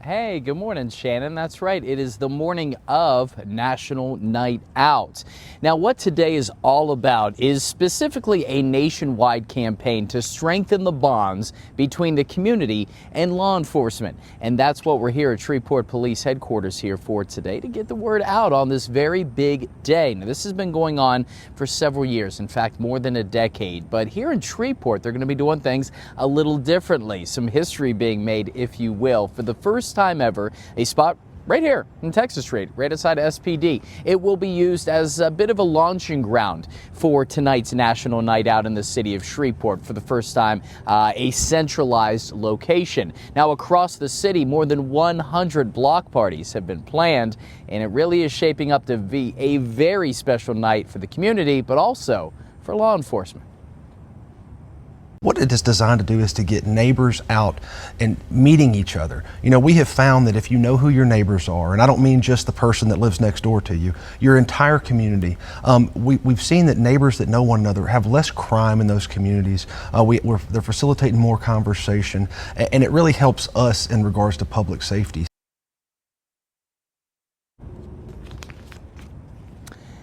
Hey, good morning, Shannon. That's right. It is the morning of National Night Out. Now, what today is all about is specifically a nationwide campaign to strengthen the bonds between the community and law enforcement. And that's what we're here at Shreveport Police Headquarters here for today, to get the word out on this very big day. Now, this has been going on for several years, in fact, more than a decade. But here in Shreveport, they're going to be doing things a little differently. Some history being made, if you will. For the first time ever, a spot right here in Texas Street, right outside of SPD. It will be used as a bit of a launching ground for tonight's National Night Out in the city of Shreveport. For the first time, a centralized location. Now, across the city, more than 100 block parties have been planned, and it really is shaping up to be a very special night for the community, but also for law enforcement. What it is designed to do is to get neighbors out and meeting each other. You know, we have found that if you know who your neighbors are, and I don't mean just the person that lives next door to you, your entire community, we've seen that neighbors that know one another have less crime in those communities. They're facilitating more conversation, and it really helps us in regards to public safety.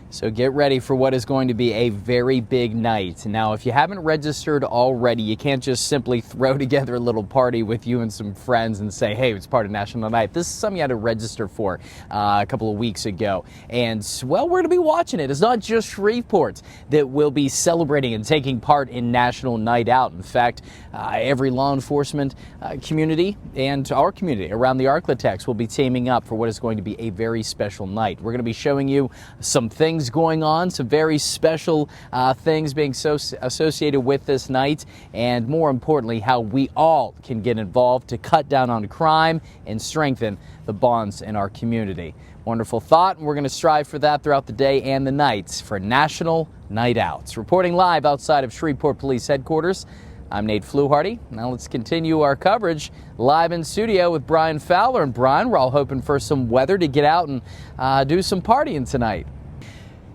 So get ready for what is going to be a very big night. Now, if you haven't registered already, you can't just simply throw together a little party with you and some friends and say, hey, it's part of National Night. This is something you had to register for a couple of weeks ago. And, well, we're going to be watching it. It's not just Shreveport that will be celebrating and taking part in National Night Out. In fact, every law enforcement community and our community around the Arklatex will be teaming up for what is going to be a very special night. We're going to be showing you some things going on, some very special things being associated with this night, and more importantly, how we all can get involved to cut down on crime and strengthen the bonds in our community. Wonderful thought, and we're going to strive for that throughout the day and the nights for National Night Out. Reporting live outside of Shreveport Police Headquarters, I'm Nate Fluharty. Now let's continue our coverage live in studio with Brian Fowler. And Brian, we're all hoping for some weather to get out and do some partying tonight.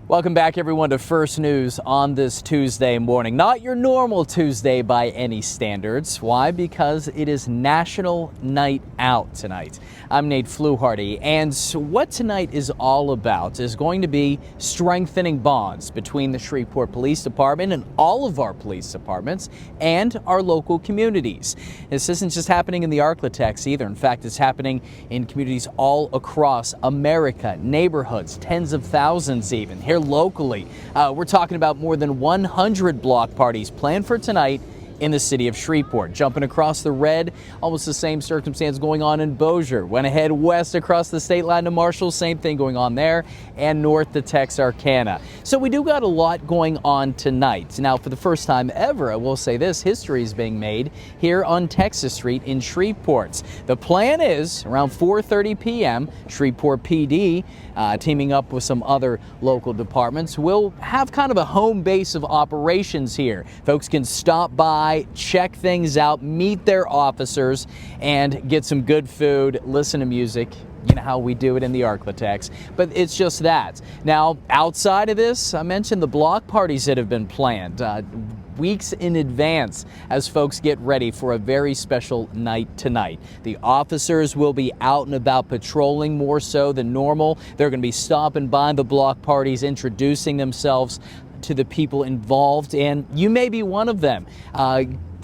Welcome back, everyone, to First News on this Tuesday morning. Not your normal Tuesday by any standards. Why? Because it is National Night Out tonight. I'm Nate Fluharty, and what tonight is all about is going to be strengthening bonds between the Shreveport Police Department and all of our police departments and our local communities. This isn't just happening in the Arklatex either. In fact, it's happening in communities all across America, neighborhoods, tens of thousands even. Here locally, we're talking about more than 100 block parties planned for tonight in the city of Shreveport. Jumping across the red, almost the same circumstance going on in Bossier. Went ahead west across the state line to Marshall, same thing going on there, and north to Texarkana. So we do got a lot going on tonight. Now, for the first time ever, I will say this, history is being made here on Texas Street in Shreveport. The plan is around 4:30 p.m., Shreveport PD, teaming up with some other local departments, will have kind of a home base of operations here. Folks can stop by, check things out, meet their officers, and get some good food, listen to music. You know how we do it in the Arklatex, but it's just that. Now, outside of this, I mentioned the block parties that have been planned weeks in advance as folks get ready for a very special night tonight. The officers will be out and about patrolling more so than normal. They're going to be stopping by the block parties, introducing themselves to the people involved, and you may be one of them.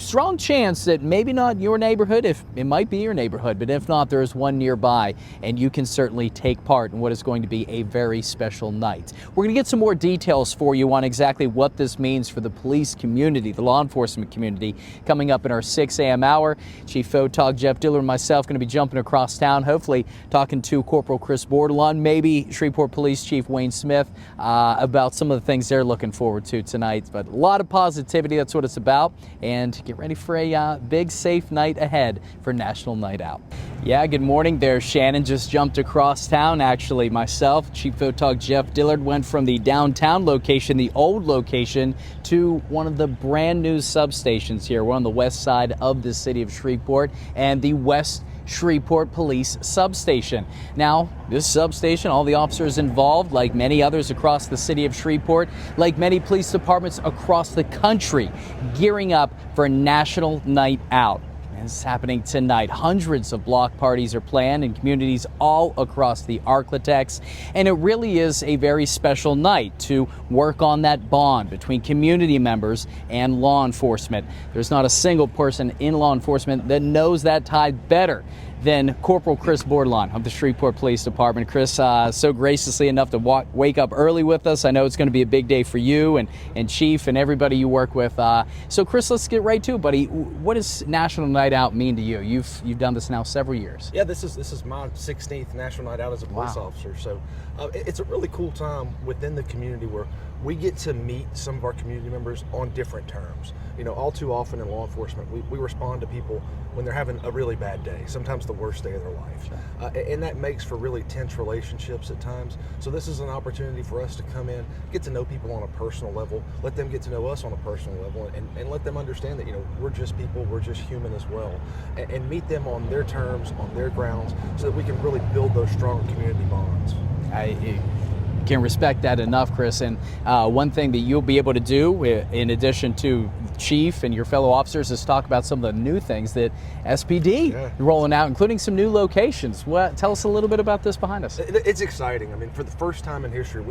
Strong chance that maybe not your neighborhood, if it might be your neighborhood, but if not, there is one nearby, and you can certainly take part in what is going to be a very special night. We're going to get some more details for you on exactly what this means for the police community, the law enforcement community, coming up in our 6 a.m. hour. Chief Photog Jeff Dillard and myself going to be jumping across town, hopefully talking to Corporal Chris Bordelon, maybe Shreveport Police Chief Wayne Smith, about some of the things they're looking forward to tonight. But a lot of positivity, that's what it's about, and get ready for a big, safe night ahead for National Night Out. Yeah, good morning there, Shannon. Just jumped across town, actually. Myself, Chief Photog Jeff Dillard, went from the downtown location, the old location, to one of the brand new substations here. We're on the west side of the city of Shreveport, and the West Shreveport Police Substation. Now, this substation, all the officers involved, like many others across the city of Shreveport, like many police departments across the country, gearing up for a National Night Out. It's happening tonight. Hundreds of block parties are planned in communities all across the Arklatex, and it really is a very special night to work on that bond between community members and law enforcement. There's not a single person in law enforcement that knows that tie better than Corporal Chris Bordelon of the Shreveport Police Department. Chris, so graciously enough to wake up early with us. I know it's going to be a big day for you and Chief and everybody you work with. So Chris, let's get right to it, buddy. What does National Night Out mean to you? You've done this now several years. Yeah, this is my 16th National Night Out as a police officer. So it's a really cool time within the community where we get to meet some of our community members on different terms. You know, all too often in law enforcement, we respond to people when they're having a really bad day, sometimes the worst day of their life. Sure. And that makes for really tense relationships at times. So this is an opportunity for us to come in, get to know people on a personal level, let them get to know us on a personal level, and let them understand that, you know, we're just people, we're just human as well, and meet them on their terms, on their grounds, so that we can really build those strong community bonds. I can respect that enough, Chris. And one thing that you'll be able to do, in addition to Chief and your fellow officers, is talk about some of the new things that SPD is rolling out, including some new locations. Tell us a little bit about this behind us. It's exciting. I mean, for the first time in history,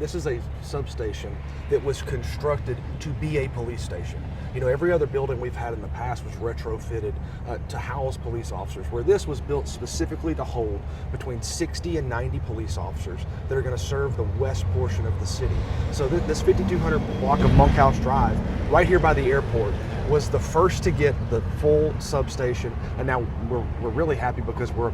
this is a substation that was constructed to be a police station. You know, every other building we've had in the past was retrofitted to house police officers, where this was built specifically to hold between 60 and 90 police officers that are going to serve the west portion of the city. So this 5200 block of Monkhouse Drive, right here by the airport, was the first to get the full substation, and now we're really happy because we're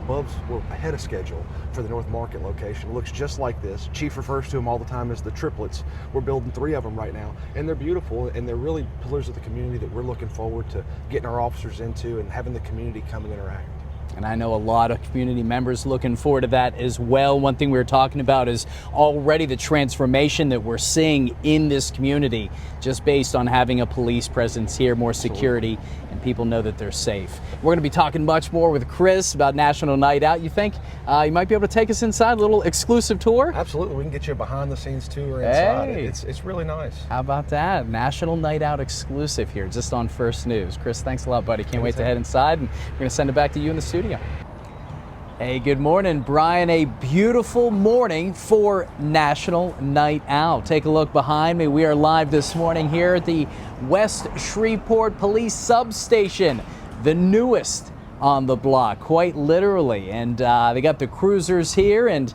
ahead of schedule for the North Market location. It looks just like this. Chief refers to them all the time as the triplets. We're building 3 of them right now, and they're beautiful, and they're really pillars of the community that we're looking forward to getting our officers into and having the community come and interact. And I know a lot of community members looking forward to that as well. One thing we were talking about is already the transformation that we're seeing in this community just based on having a police presence here, more security, and people know that they're safe. We're going to be talking much more with Chris about National Night Out. You think you might be able to take us inside, a little exclusive tour? Absolutely. We can get you a behind-the-scenes tour inside. Hey. It's really nice. How about that? National Night Out exclusive here, just on First News. Chris, thanks a lot, buddy. Can't wait to head inside, and we're going to send it back to you in the studio. Hey, good morning, Brian. A beautiful morning for National Night Out. Take a look behind me. We are live this morning here at the West Shreveport Police Substation, the newest on the block, quite literally. And they got the cruisers here, and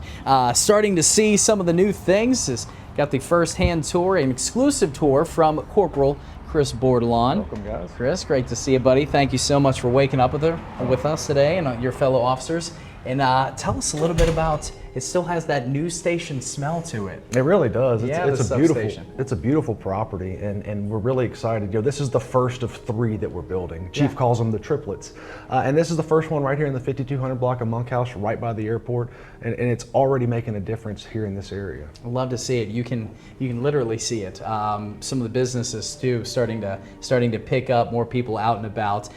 starting to see some of the new things. Got the first-hand tour, an exclusive tour from Corporal Chris Bordelon. Welcome, guys. Chris, great to see you, buddy. Thank you so much for waking up with us today and your fellow officers. And tell us a little bit about, it still has that news station smell to it. It really does. It's a beautiful property, and we're really excited. You know, this is the first of 3 that we're building. Chief calls them the triplets. And this is the first one right here in the 5200 block of Monkhouse, right by the airport, and it's already making a difference here in this area. I'd love to see it. You can literally see it. Some of the businesses too starting to pick up, more people out and about.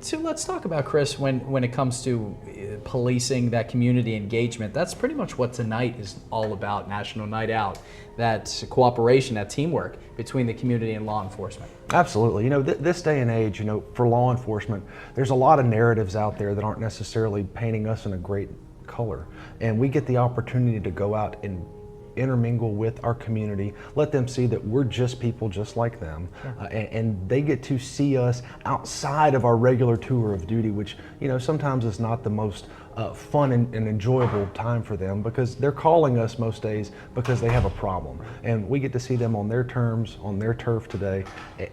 So let's talk about, Chris, when it comes to policing, that community engagement. That's pretty much what tonight is all about, National Night Out. That cooperation, that teamwork between the community and law enforcement. Absolutely. You know, this day and age, you know, for law enforcement, there's a lot of narratives out there that aren't necessarily painting us in a great color. And we get the opportunity to go out and intermingle with our community, let them see that we're just people just like them, and they get to see us outside of our regular tour of duty, which, you know, sometimes is not the most fun and enjoyable time for them, because they're calling us most days because they have a problem, and we get to see them on their terms, on their turf today,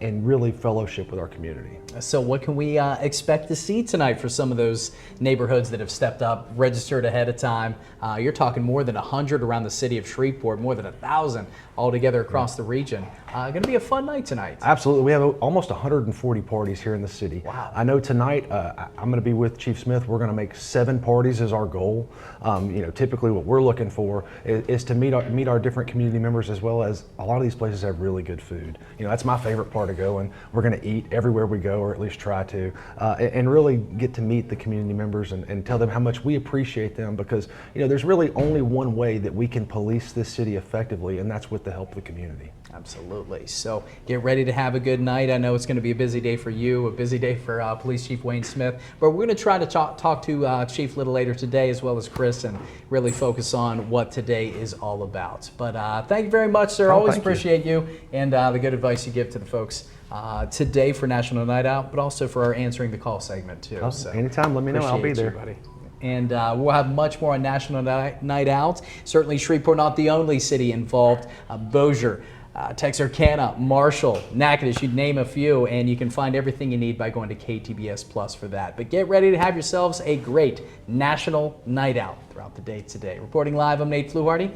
and really fellowship with our community. So what can we expect to see tonight for some of those neighborhoods that have stepped up, registered ahead of time? You're talking more than 100 around the city of Shreveport, more than 1,000 altogether across the region. Going to be a fun night tonight. Absolutely. We have almost 140 parties here in the city. Wow. I know tonight I'm going to be with Chief Smith. We're going to make 7 parties as our goal. You know, typically what we're looking for is to meet our different community members, as well as a lot of these places have really good food. You know, that's my favorite part of going. We're going to eat everywhere we go, or at least try to, and really get to meet the community members and tell them how much we appreciate them, because, you know, there's really only one way that we can police this this city effectively, and that's with the help of the community. Absolutely. So get ready to have a good night. I know it's going to be a busy day for you, a busy day for Police Chief Wayne Smith, but we're going to try to talk to Chief a little later today, as well as Chris, and really focus on what today is all about. But thank you very much, sir. Always appreciate you and the good advice you give to the folks today for National Night Out, but also for our Answering the Call segment too. So Anytime, let me know. I'll be there. you, buddy. And we'll have much more on National Night Out. Certainly Shreveport, not the only city involved. Bossier, Texarkana, Marshall, Natchitoches, you'd name a few, and you can find everything you need by going to KTBS Plus for that. But get ready to have yourselves a great National Night Out throughout the day today. Reporting live, I'm Nate Fluharty.